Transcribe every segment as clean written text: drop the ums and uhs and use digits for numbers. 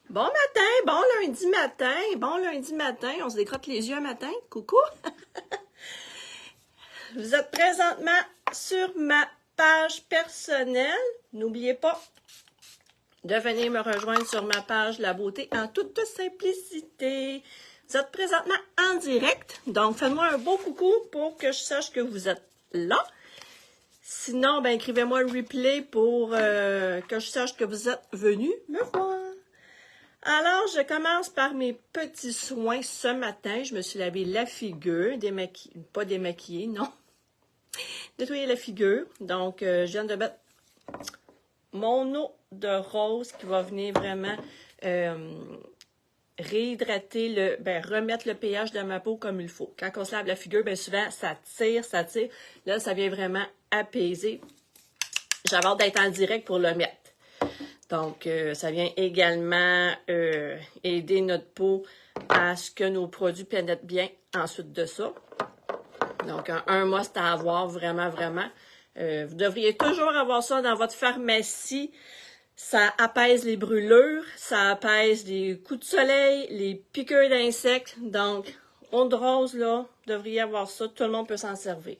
Bon matin, bon lundi matin, on se décrotte les yeux un matin, coucou! Vous êtes présentement sur ma page personnelle. N'oubliez pas de venir me rejoindre sur ma page La Beauté en toute simplicité. Vous êtes présentement en direct, donc faites-moi un beau coucou pour que je sache que vous êtes là. Sinon, ben écrivez-moi le replay pour que je sache que vous êtes venu me voir. Alors, je commence par mes petits soins ce matin. Je me suis lavé la figure, pas démaquillée, non. Nettoyer la figure. Donc, je viens de mettre mon eau de rose qui va venir vraiment réhydrater, remettre le pH de ma peau comme il faut. Quand on se lave la figure, bien souvent, ça tire. Là, ça vient vraiment apaiser. J'avais hâte d'être en direct pour le mettre. Donc, ça vient également aider notre peau à ce que nos produits pénètrent bien ensuite de ça. Donc, un must à avoir, vraiment. Vous devriez toujours avoir ça dans votre pharmacie. Ça apaise les brûlures, ça apaise les coups de soleil, les piqûres d'insectes. Donc, onde rose, là, vous devriez avoir ça. Tout le monde peut s'en servir.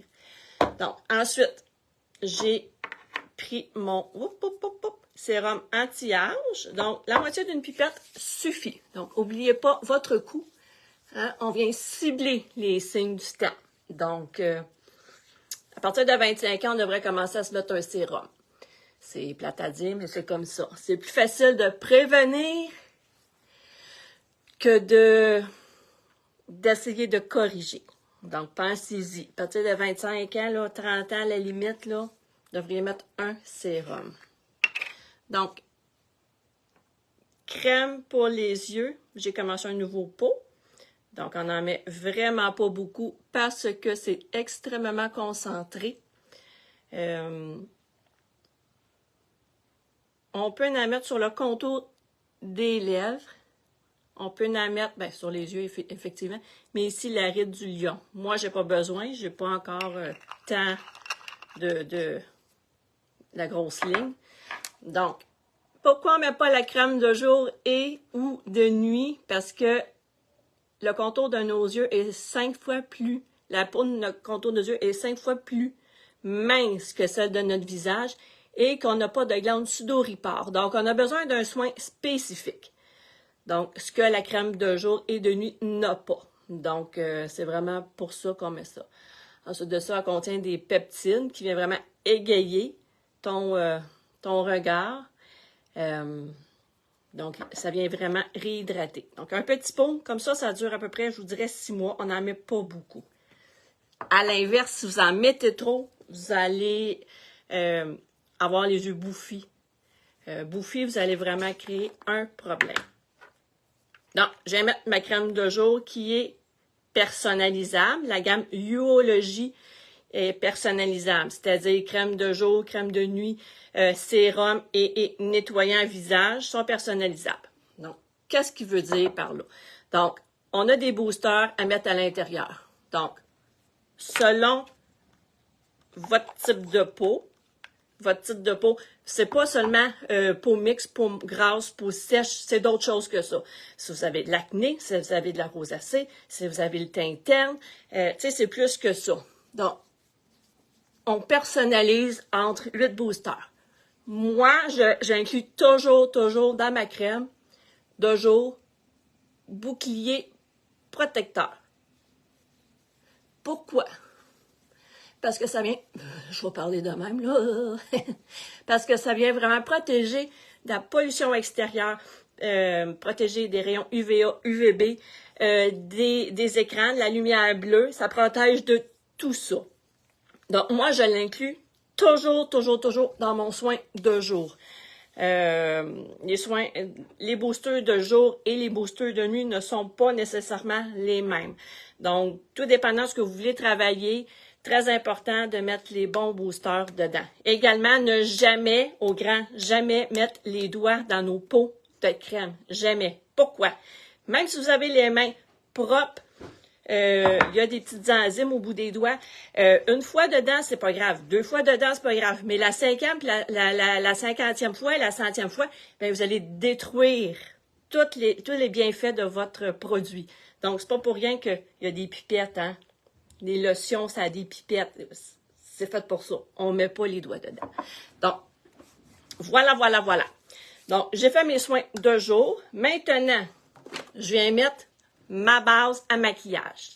Donc, ensuite, j'ai pris mon sérum anti-âge. Donc, la moitié d'une pipette suffit. Donc, n'oubliez pas votre coût. Hein? On vient cibler les signes du temps. Donc, à partir de 25 ans, on devrait commencer à se mettre un sérum. C'est plate à dire, mais c'est comme ça. C'est plus facile de prévenir que d'essayer de corriger. Donc, pensez-y. À partir de 25 ans, là, 30 ans, à la limite, là, vous devriez mettre un sérum. Donc, crème pour les yeux. J'ai commencé un nouveau pot. Donc, on n'en met vraiment pas beaucoup parce que c'est extrêmement concentré. On peut en mettre sur le contour des lèvres. On peut en mettre sur les yeux, effectivement. Mais ici, la ride du lion. Moi, j'ai pas besoin. J'ai pas encore tant de la grosse ligne. Donc, pourquoi on ne met pas la crème de jour et ou de nuit? Parce que le contour de nos yeux est 5 fois plus, la peau de notre contour de yeux est 5 fois plus mince que celle de notre visage et qu'on n'a pas de glande sudoripare. Donc, on a besoin d'un soin spécifique. Donc, ce que la crème de jour et de nuit n'a pas. Donc, c'est vraiment pour ça qu'on met ça. Ensuite de ça, elle contient des peptides qui viennent vraiment égayer ton regard. Donc, ça vient vraiment réhydrater. Donc, un petit pot, comme ça dure à peu près, je vous dirais, 6 mois. On n'en met pas beaucoup. À l'inverse, si vous en mettez trop, vous allez avoir les yeux bouffis. Bouffis, vous allez vraiment créer un problème. Donc, je vais mettre ma crème de jour qui est personnalisable. La gamme Uologie est personnalisable, c'est-à-dire crème de jour, crème de nuit, sérum et nettoyant visage sont personnalisables. Donc, qu'est-ce qu'il veut dire par là? Donc, on a des boosters à mettre à l'intérieur. Donc, selon votre type de peau, c'est pas seulement peau mixte, peau grasse, peau sèche, c'est d'autres choses que ça. Si vous avez de l'acné, si vous avez de la rosacée, si vous avez le teint terne, c'est plus que ça. Donc, on personnalise entre 8 boosters. Moi, j'inclus toujours dans ma crème de jour bouclier protecteur. Pourquoi? Parce que ça vient, je vais parler de même, là, parce que ça vient vraiment protéger de la pollution extérieure, protéger des rayons UVA, UVB, des écrans, de la lumière bleue, ça protège de tout ça. Donc, moi, je l'inclus toujours dans mon soin de jour. Les boosters de jour et les boosters de nuit ne sont pas nécessairement les mêmes. Donc, tout dépendant de ce que vous voulez travailler, très important de mettre les bons boosters dedans. Également, ne jamais mettre les doigts dans nos pots de crème. Jamais. Pourquoi? Même si vous avez les mains propres, il y a des petites enzymes au bout des doigts. Une fois dedans, c'est pas grave. 2 fois dedans, c'est pas grave. Mais la 5e, la 50e fois et la 100e fois, bien, vous allez détruire tous les bienfaits de votre produit. Donc, c'est pas pour rien qu'il y a des pipettes, hein. Les lotions, ça a des pipettes. C'est fait pour ça. On ne met pas les doigts dedans. Donc, voilà. Donc, j'ai fait mes soins de jour. Maintenant, je viens mettre ma base à maquillage.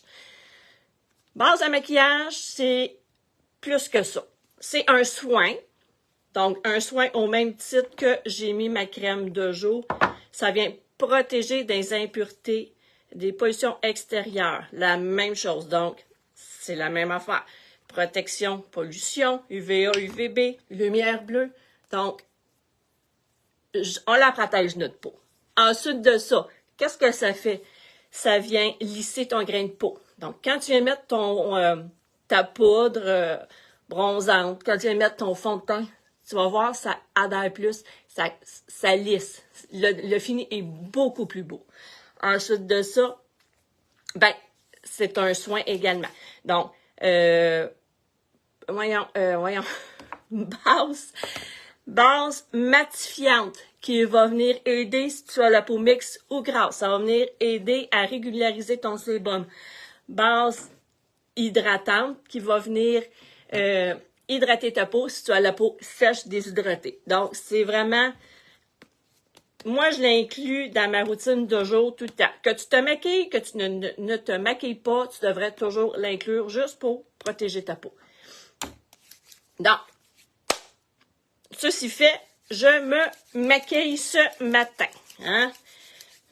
Base à maquillage, c'est plus que ça. C'est un soin. Donc, un soin au même titre que j'ai mis ma crème de jour. Ça vient protéger des impuretés, des pollutions extérieures. La même chose. Donc, c'est la même affaire. Protection, pollution, UVA, UVB, lumière bleue. Donc, on la protège notre peau. Ensuite de ça, qu'est-ce que ça fait? Ça vient lisser ton grain de peau. Donc, quand tu viens mettre ta poudre bronzante, quand tu viens mettre ton fond de teint, tu vas voir, ça adhère plus, ça lisse. Le fini est beaucoup plus beau. Ensuite de ça, ben, c'est un soin également. Donc, voyons, base matifiante qui va venir aider si tu as la peau mixte ou grasse. Ça va venir aider à régulariser ton sébum. Base hydratante qui va venir hydrater ta peau si tu as la peau sèche, déshydratée. Donc, c'est vraiment... Moi, je l'inclus dans ma routine de jour tout le temps. Que tu te maquilles, que tu ne te maquilles pas, tu devrais toujours l'inclure juste pour protéger ta peau. Donc, ceci fait, je me maquille ce matin. Hein?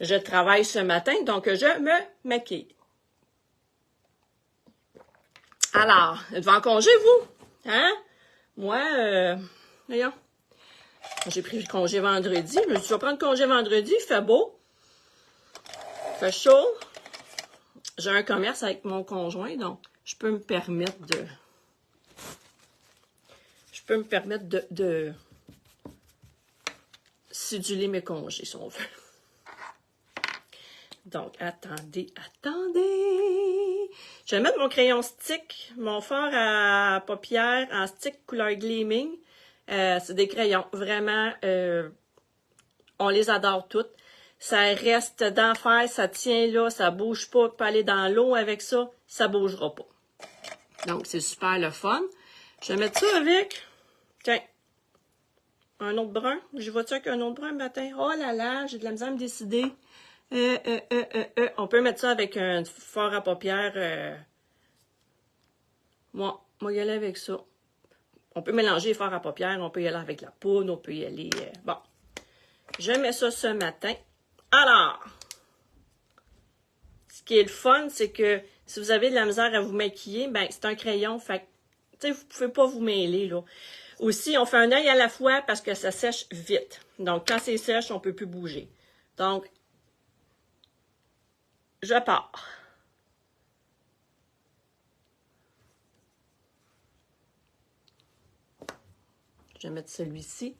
Je travaille ce matin, donc je me maquille. Alors, êtes-vous en congé, vous? Hein? Moi, voyons. J'ai pris congé vendredi. Je me suis dit, je vais prendre congé vendredi. Il fait beau. Il fait chaud. J'ai un commerce avec mon conjoint, donc je peux me permettre de céduler mes congés, si on veut. Donc, attendez. Je vais mettre mon crayon stick, mon fard à paupières en stick couleur gleaming. C'est des crayons, vraiment, on les adore toutes. Ça reste d'enfer, ça tient là, ça bouge pas. Tu peux aller dans l'eau avec ça, ça bougera pas. Donc, c'est super le fun. Je vais mettre ça avec, tiens, un autre brun. J'y vois-tu avec un autre brun le matin? Oh là là, j'ai de la misère à me décider. On peut mettre ça avec un fard à paupières. Moi, y aller avec ça. On peut mélanger les fards à paupières, on peut y aller avec la poudre, on peut y aller... bon, je mets ça ce matin. Alors, ce qui est le fun, c'est que si vous avez de la misère à vous maquiller, ben c'est un crayon, fait que, tu sais, vous pouvez pas vous mêler, là. Aussi, on fait un œil à la fois parce que ça sèche vite. Donc, quand c'est sèche, on peut plus bouger. Donc, je pars. Je vais mettre celui-ci.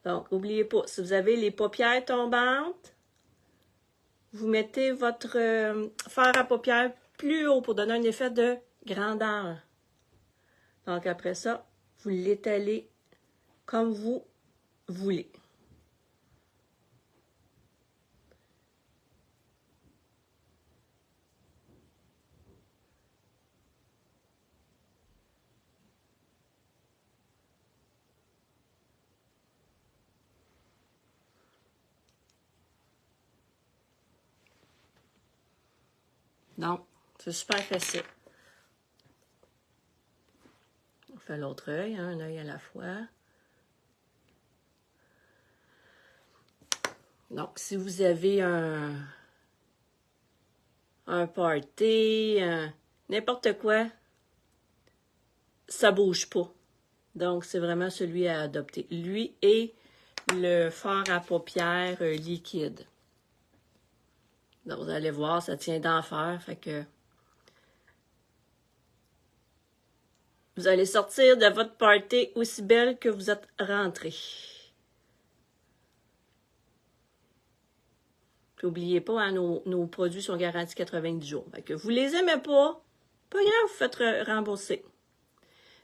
Donc, n'oubliez pas, si vous avez les paupières tombantes, vous mettez votre fard à paupières plus haut pour donner un effet de grandeur. Donc, après ça, vous l'étalez comme vous voulez. Donc, c'est super facile. On fait l'autre œil, hein, un œil à la fois. Donc, si vous avez un party, n'importe quoi, ça bouge pas. Donc, c'est vraiment celui à adopter. Lui et le fard à paupières liquide. Donc, vous allez voir, ça tient d'enfer. Fait que vous allez sortir de votre party aussi belle que vous êtes rentré. N'oubliez pas, hein, nos produits sont garantis 90 jours. Fait que vous les aimez pas grave, vous faites rembourser.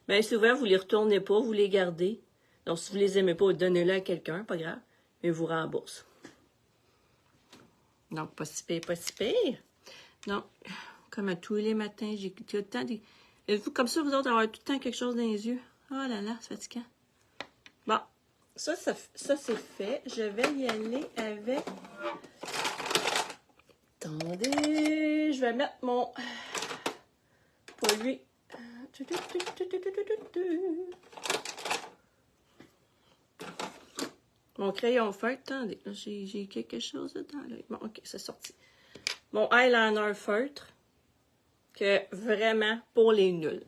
Bien souvent, vous les retournez pas, vous les gardez. Donc, si vous les aimez pas, donnez-les à quelqu'un, pas grave, mais vous rembourse. Donc, pas si pire, pas si pire. Non, comme à tous les matins, j'ai tout le temps des... Êtes-vous comme ça, vous autres, avoir tout le temps quelque chose dans les yeux? Oh là là, c'est fatigant. Bon, ça c'est fait. Je vais y aller avec... Attendez, je vais mettre mon... Pour lui... Mon crayon feutre, attendez, j'ai quelque chose dedans. Là. Bon, ok, c'est sorti. Mon eyeliner feutre, que vraiment pour les nuls.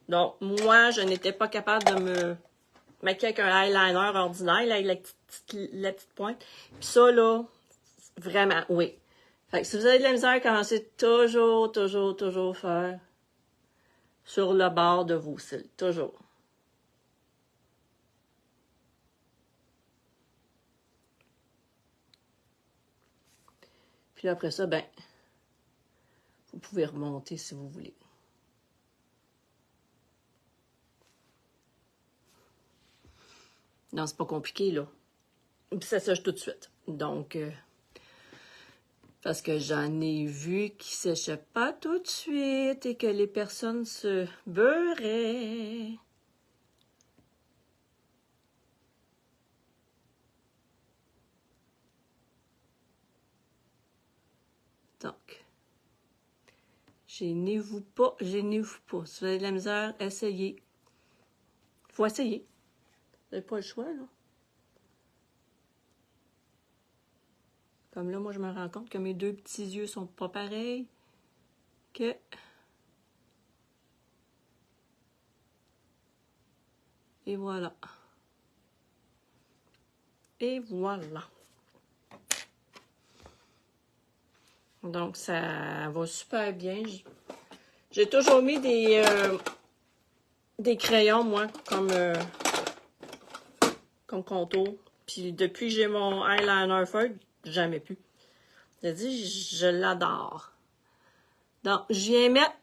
Donc, moi, je n'étais pas capable de me maquiller avec un eyeliner ordinaire, là, avec la petite pointe. Puis ça, là, vraiment, oui. Fait que si vous avez de la misère, commencez toujours faire sur le bord de vos cils. Toujours. Puis après ça, ben, vous pouvez remonter si vous voulez. Non, c'est pas compliqué, là. Puis ça sèche tout de suite. Donc, parce que j'en ai vu qui séchaient pas tout de suite et que les personnes se beurraient. Donc, gênez-vous pas, gênez-vous pas. Si vous avez de la misère, essayez. Il faut essayer. Vous n'avez pas le choix, là. Comme là, moi, je me rends compte que mes deux petits yeux sont pas pareils. Que... Et voilà. Et voilà. Donc, ça va super bien. J'ai toujours mis des crayons, moi, comme contour. Puis depuis que j'ai mon eyeliner feutre, jamais plus. Je dis, je l'adore. Donc, je viens mettre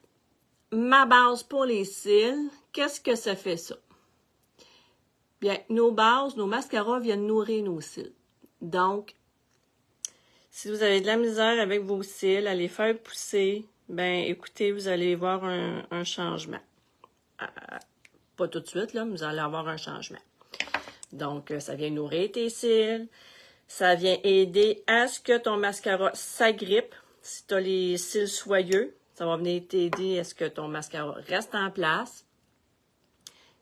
ma base pour les cils. Qu'est-ce que ça fait, ça? Bien, nos bases, nos mascaras viennent nourrir nos cils. Donc, si vous avez de la misère avec vos cils, à les faire pousser, ben écoutez, vous allez voir un changement. Pas tout de suite, là, mais vous allez avoir un changement. Donc, ça vient nourrir tes cils. Ça vient aider à ce que ton mascara s'agrippe. Si tu as les cils soyeux, ça va venir t'aider à ce que ton mascara reste en place.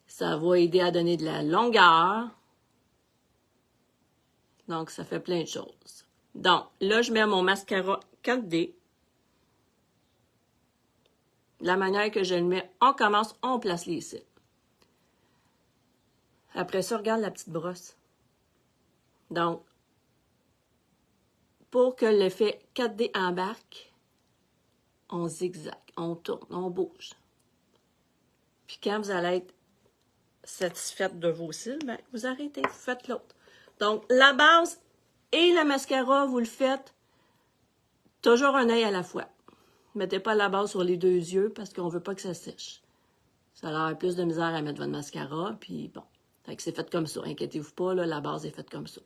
Ça va aider à donner de la longueur. Donc, ça fait plein de choses. Donc, là, je mets mon mascara 4D. La manière que je le mets, on commence, on place les cils. Après ça, regarde la petite brosse. Donc, pour que l'effet 4D embarque, on zigzague, on tourne, on bouge. Puis quand vous allez être satisfaite de vos cils, ben, vous arrêtez, vous faites l'autre. Donc, la base et le mascara, vous le faites toujours un œil à la fois. Mettez pas la base sur les deux yeux parce qu'on veut pas que ça sèche. Ça a l'air plus de misère à mettre votre mascara, puis bon. Fait que c'est fait comme ça. Inquiétez-vous pas, là, la base est faite comme ça.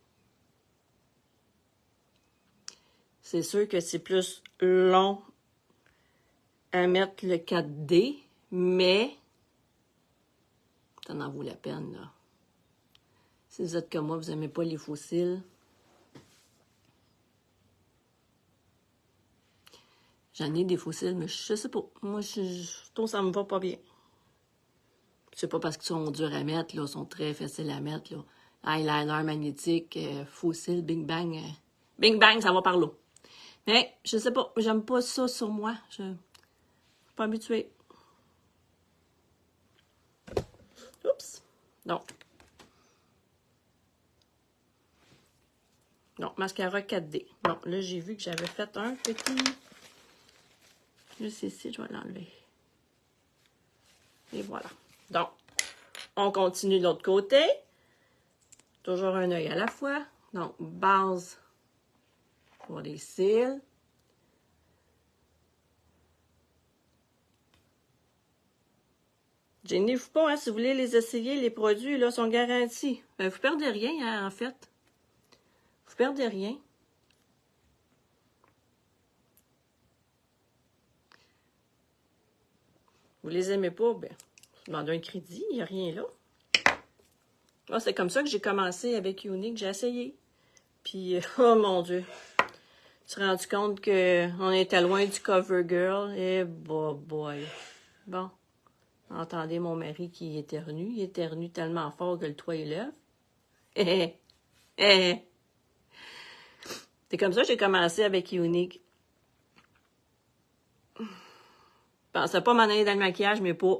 C'est sûr que c'est plus long à mettre le 4D, mais ça en vaut la peine, là. Si vous êtes comme moi, vous n'aimez pas les faux cils. J'en ai des faux cils, mais je sais pas. Moi, je trouve que ça me va pas bien. C'est pas parce qu'ils sont durs à mettre, là, ils sont très faciles à mettre, là. Eyeliner magnétique, faux cils, bing bang. Bing bang, ça va par là. Mais, je sais pas, j'aime pas ça sur moi. Je suis pas habituée. Oups. Donc, mascara 4D. Bon, là, j'ai vu que j'avais fait un petit... Juste ici, je vais l'enlever. Et voilà. Donc, on continue de l'autre côté. Toujours un œil à la fois. Donc, base pour les cils. Gênez-vous pas, hein, si vous voulez les essayer, les produits là sont garantis. Ben, vous perdez rien, hein, en fait. Vous perdez rien. Vous les aimez pas, ben, vous demandez un crédit, il n'y a rien là. Ah, c'est comme ça que j'ai commencé avec Younique, j'ai essayé. Puis, oh mon Dieu, je me suis rendu compte qu'on était loin du cover girl. Et boy. Bon, entendez mon mari qui éternue. Il éternue tellement fort que le toit est lève. C'est comme ça que j'ai commencé avec Younique. Je pensais pas m'en aller dans le maquillage, mais pas.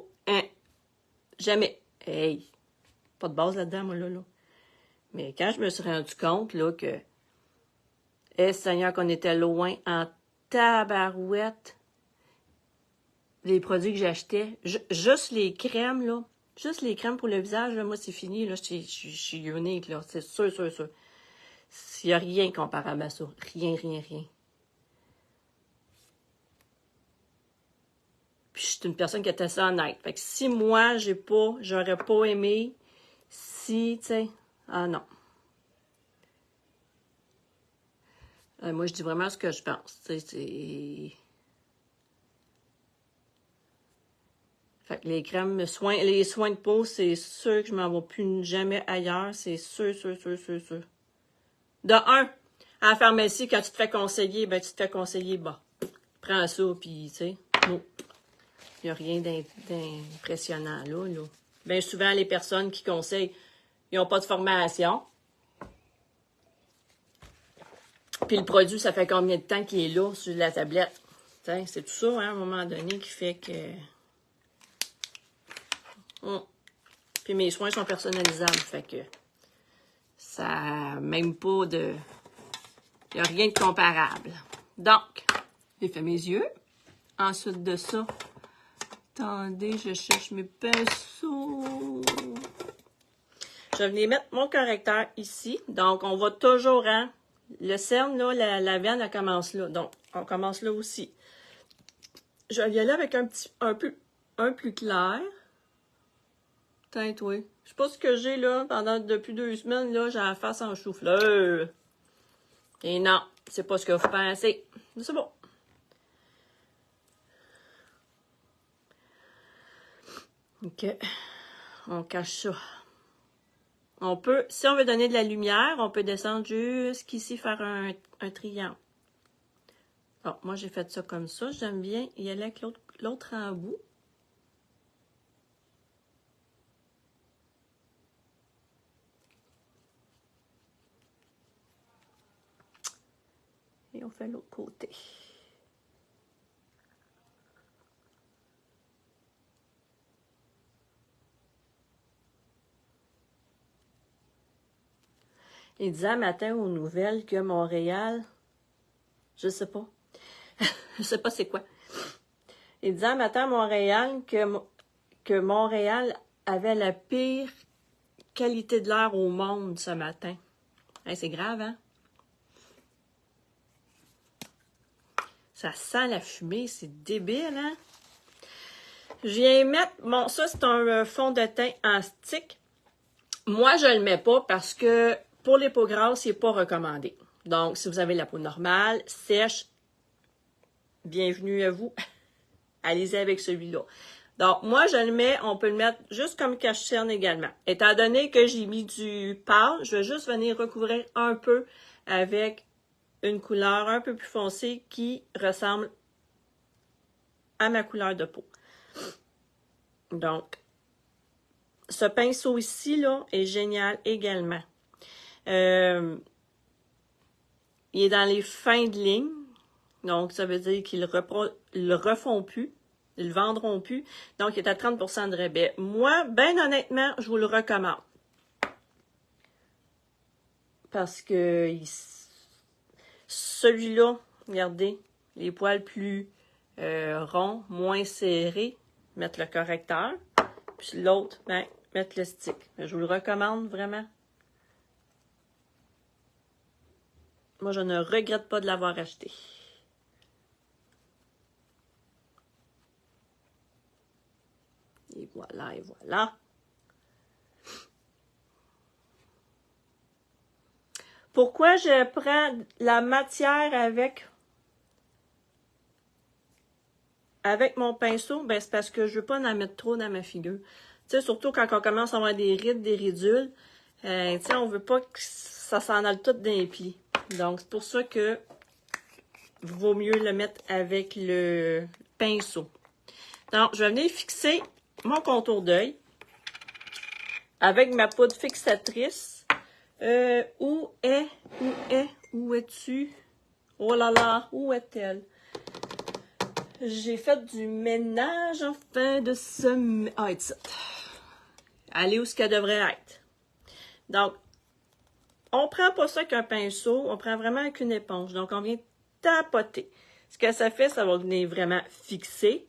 Jamais. Hey! Pas de base là-dedans, moi, là. Mais quand je me suis rendu compte, là, que. Seigneur, qu'on était loin en tabarouette. Les produits que j'achetais. Juste les crèmes, là. Juste les crèmes pour le visage, là, moi, c'est fini, là. Je suis unique, là. C'est sûr. Il n'y a rien comparable à ça. Rien. Puis je suis une personne qui était ça honnête. Fait que si moi, j'aurais pas aimé, si, tu sais, ah non. Moi, je dis vraiment ce que je pense. Tu sais, c'est... Fait que les crèmes, les soins de peau, c'est sûr que je m'en vais plus jamais ailleurs. C'est sûr. De un, à la pharmacie, quand tu te fais conseiller, ben tu te fais conseiller, bah, prends ça, puis, tu sais, non. Il n'y a rien d'impressionnant là. Bien souvent, les personnes qui conseillent, ils n'ont pas de formation. Puis le produit, ça fait combien de temps qu'il est là sur la tablette? C'est tout ça, hein, à un moment donné, qui fait que... Puis mes soins sont personnalisables, fait que ça même pas de... Il n'y a rien de comparable. Donc, j'ai fait mes yeux. Ensuite de ça, attendez, je cherche mes pinceaux. Je vais venir mettre mon correcteur ici. Donc, on va toujours, hein, le cerne, là, la veine, elle commence là. Donc, on commence là aussi. Je vais y aller avec un plus clair. Teinte, oui. Je sais pas ce que j'ai, là, depuis 2 semaines, là, j'ai la face en chou-fleur. Et non, c'est pas ce que vous pensez. Mais c'est bon. OK. On cache ça. On peut, si on veut donner de la lumière, on peut descendre jusqu'ici, faire un triangle. Bon, moi, j'ai fait ça comme ça. J'aime bien y aller avec l'autre en bout. Et on fait l'autre côté. Il disait un matin aux nouvelles que Montréal, je sais pas, je sais pas c'est quoi. Il disait un matin à Montréal que Montréal avait la pire qualité de l'air au monde ce matin. Hey, c'est grave, hein? Ça sent la fumée, c'est débile, hein? Je viens mettre, bon, ça c'est un fond de teint en stick. Moi, je le mets pas parce que pour les peaux grasses, il n'est pas recommandé. Donc, si vous avez la peau normale, sèche, bienvenue à vous. Allez-y avec celui-là. Donc, moi, je le mets, on peut le mettre juste comme cache-cerne également. Étant donné que j'ai mis du pâle, je vais juste venir recouvrir un peu avec une couleur un peu plus foncée qui ressemble à ma couleur de peau. Donc, ce pinceau ici, là, est génial également. Il est dans les fins de ligne. Donc, ça veut dire qu'ils le refont plus. Ils le vendront plus. Donc, il est à 30% de rabais. Moi, bien honnêtement, je vous le recommande. Parce que celui-là, regardez, les poils plus ronds, moins serrés, mettre le correcteur. Puis l'autre, ben, mettre le stick. Je vous le recommande vraiment. Moi, je ne regrette pas de l'avoir acheté. Et voilà, et voilà. Pourquoi je prends la matière avec mon pinceau? Ben, c'est parce que je veux pas en mettre trop dans ma figure. Tu sais, surtout quand on commence à avoir des rides, des ridules, tu sais, on veut pas que ça s'en aille tout dans les plis. Donc, c'est pour ça que vaut mieux le mettre avec le pinceau. Donc, je vais venir fixer mon contour d'œil avec ma poudre fixatrice. Où es-tu? Oh là là, où est-elle? J'ai fait du ménage en fin de semaine. Ah, it's it. Elle est où ce qu'elle devrait être. Donc, on prend pas ça avec un pinceau, on prend vraiment avec une éponge. Donc, on vient tapoter. Ce que ça fait, ça va venir vraiment fixer.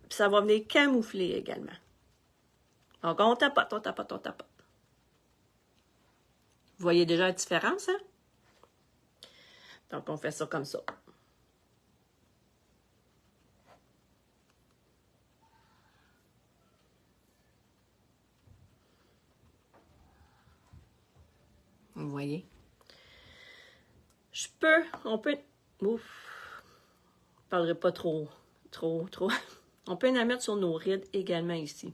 Puis ça va venir camoufler également. Donc, on tapote, on tapote, on tapote. Vous voyez déjà la différence, hein? Donc, on fait ça comme ça. Vous voyez? On peut... Ouf! Je ne parlerai pas trop. On peut la mettre sur nos rides également ici.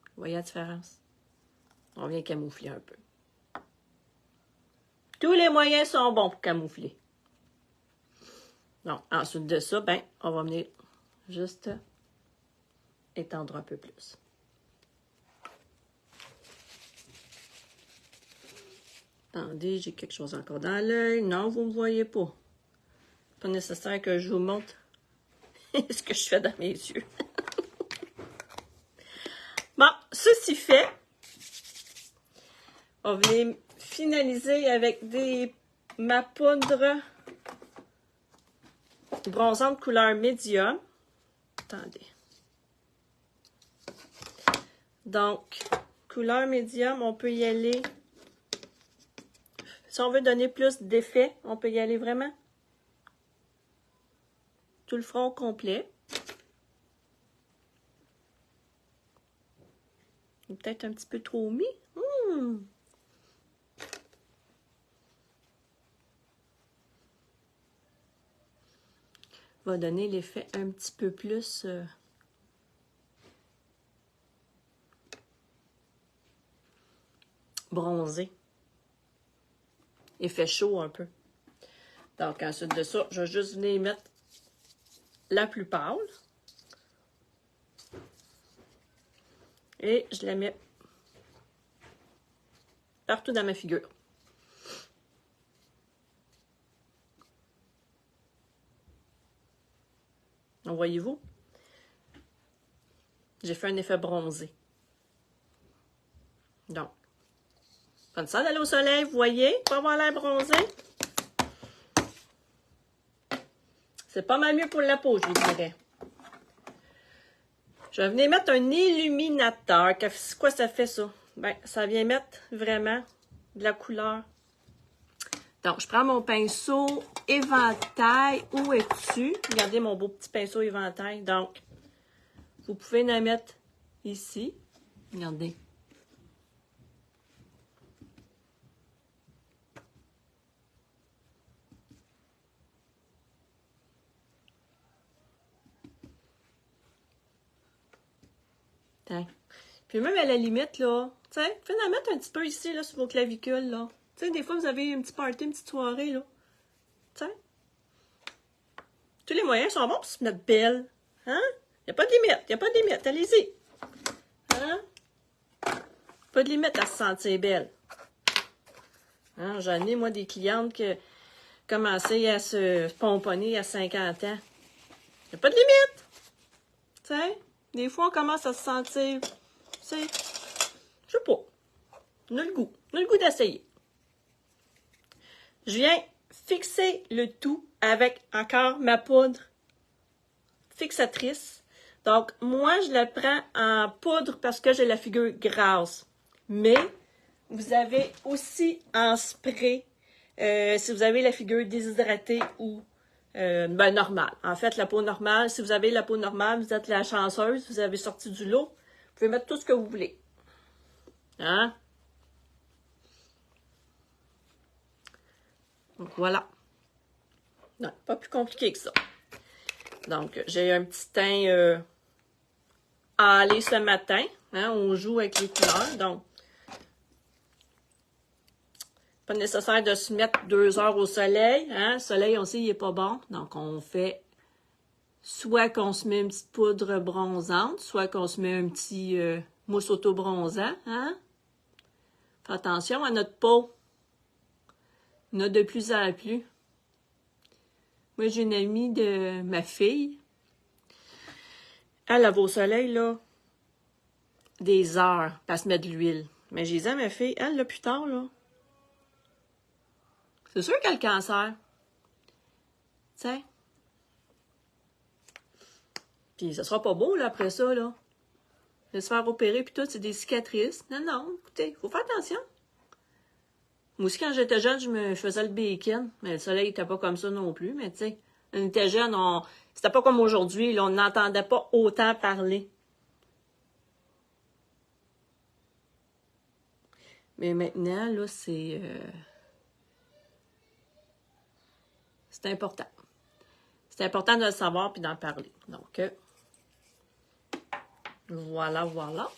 Vous voyez la différence? On vient camoufler un peu. Tous les moyens sont bons pour camoufler. Donc, ensuite de ça, ben, on va venir juste étendre un peu plus. Attendez, j'ai quelque chose encore dans l'œil. Non, vous ne me voyez pas. Pas nécessaire que je vous montre ce que je fais dans mes yeux. Bon, ceci fait, on va venir finaliser avec ma poudre bronzante couleur médium. Attendez. Donc, couleur médium, on peut y aller. Si on veut donner plus d'effet, on peut y aller vraiment tout le front complet. Peut-être un petit peu trop mis. Va donner l'effet un petit peu plus bronzé. Effet chaud un peu. Donc, ensuite de ça, je vais juste venir mettre la plus pâle. Et je la mets partout dans ma figure. Donc, voyez-vous? J'ai fait un effet bronzé. Donc, comme ça, d'aller au soleil, vous voyez, pour avoir l'air bronzé. C'est pas mal mieux pour la peau, je vous dirais. Je vais venir mettre un illuminateur. Quoi ça fait, ça? Ben, ça vient mettre vraiment de la couleur. Donc, je prends mon pinceau éventail. Où es-tu? Regardez mon beau petit pinceau éventail. Donc, vous pouvez la mettre ici. Regardez. Tiens. Puis même à la limite, là, tu sais, vous pouvez en mettre un petit peu ici, là, sur vos clavicules, là. Tu sais, des fois, vous avez un petit party, une petite soirée, là. Tu sais. Tous les moyens sont bons pour se mettre belle. Hein? Il n'y a pas de limite. Il n'y a pas de limite. Allez-y. Hein? Pas de limite à se sentir belle. Hein? J'en ai, moi, des clientes qui commençaient à se pomponner à 50 ans. Il n'y a pas de limite. Tu sais? Des fois, on commence à se sentir, tu sais, je sais pas. On a le goût. On a le goût d'essayer. Je viens fixer le tout avec encore ma poudre fixatrice. Donc, moi, je la prends en poudre parce que j'ai la figure grasse. Mais, vous avez aussi en spray, si vous avez la figure déshydratée ou Ben, normale. En fait, la peau normale, si vous avez la peau normale, vous êtes la chanceuse, vous avez sorti du lot, vous pouvez mettre tout ce que vous voulez. Hein? Donc, voilà. Non, pas plus compliqué que ça. Donc, j'ai un petit teint hâlé ce matin. Hein? On joue avec les couleurs, donc pas nécessaire de se mettre 2 heures au soleil. Hein? Le soleil, on sait, il n'est pas bon. Donc, on fait soit qu'on se met une petite poudre bronzante, soit qu'on se met un petit mousse auto-bronzant. Hein? Fais attention à notre peau. On a de plus en plus. Moi, j'ai une amie de ma fille. Elle va au soleil, là, des heures, pour se mettre de l'huile. Mais j'ai dit à ma fille, elle, là, plus tard, là, c'est sûr qu'elle a le cancer. Tu sais? Puis ça sera pas beau, là, après ça, là. De se faire opérer, puis tout, c'est des cicatrices. Non, non, écoutez, faut faire attention. Moi aussi, quand j'étais jeune, je faisais le bacon. Mais le soleil n'était pas comme ça non plus. Mais tu sais, on était jeune, c'était pas comme aujourd'hui. Là, on n'entendait pas autant parler. Mais maintenant, là, c'est important. C'est important de le savoir puis d'en parler. Donc, voilà, voilà.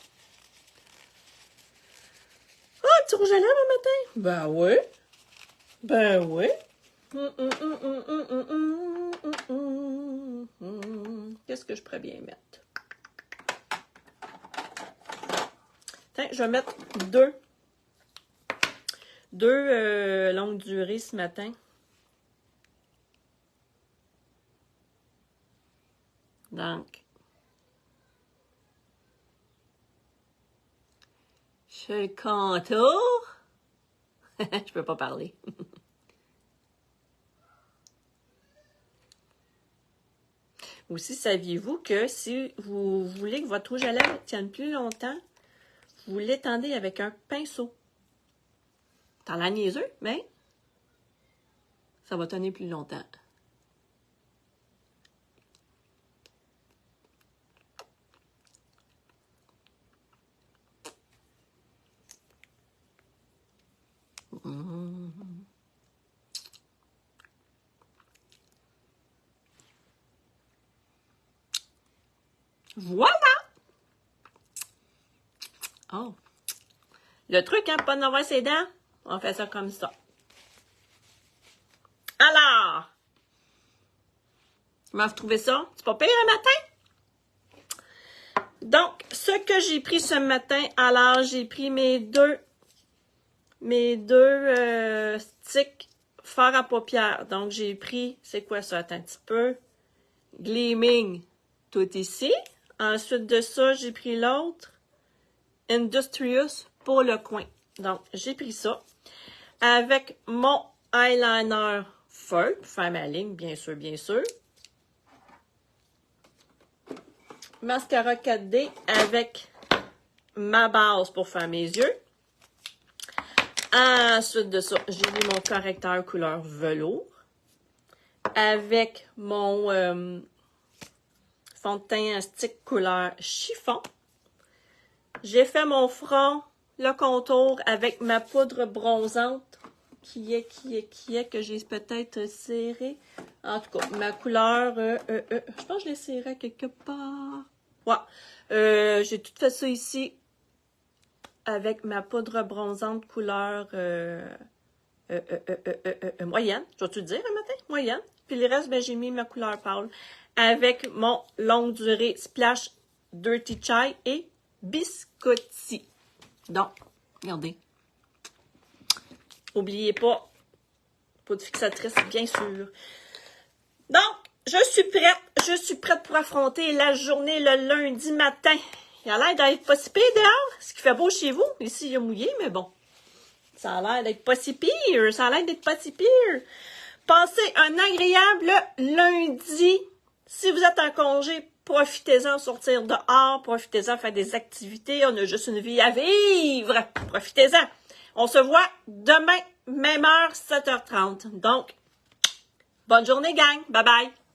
Ah, petit rouge à lèvres le matin? Ben oui. Ben oui. Qu'est-ce que je pourrais bien mettre? Tiens, je vais mettre deux longues durées ce matin. Donc, je fais le contour. Je peux pas parler. Aussi, saviez-vous que si vous voulez que votre rouge à lèvres tienne plus longtemps, vous l'étendez avec un pinceau. T'as l'air niaiseux, mais ça va tenir plus longtemps. Voilà! Oh! Le truc, hein, pas de avoir ses dents, on fait ça comme ça. Alors! Comment vous trouvez ça? C'est pas pire un matin? Donc, ce que j'ai pris ce matin, alors j'ai pris mes deux sticks fard à paupières. Donc, j'ai pris, c'est quoi ça? Attends un petit peu. Gleaming, tout ici. Ensuite de ça, j'ai pris l'autre. Industrious pour le coin. Donc, j'ai pris ça. Avec mon eyeliner feuille, pour faire ma ligne, bien sûr, bien sûr. Mascara 4D avec ma base pour faire mes yeux. Ensuite de ça, j'ai mis mon correcteur couleur velours. Avec mon fond de teint stick couleur chiffon. J'ai fait mon front, le contour avec ma poudre bronzante qui est, que j'ai peut-être serré. En tout cas, ma couleur, je pense que je l'ai serré quelque part. Ouais, j'ai tout fait ça ici avec ma poudre bronzante couleur moyenne. Je vais te dire un matin? Moyenne. Puis le reste, ben, j'ai mis ma couleur pâle avec mon longue durée Splash Dirty Chai et Biscotti. Donc, regardez. N'oubliez pas, peau de fixatrice, bien sûr. Donc, je suis prête pour affronter la journée le lundi matin. Il a l'air d'être pas si pire dehors, ce qui fait beau chez vous. Ici, il a mouillé, mais bon. Ça a l'air d'être pas si pire, Passez un agréable lundi. Si vous êtes en congé, profitez-en sortir dehors, profitez-en faire des activités. On a juste une vie à vivre. Profitez-en. On se voit demain, même heure, 7h30. Donc, Bonne journée, gang! Bye bye!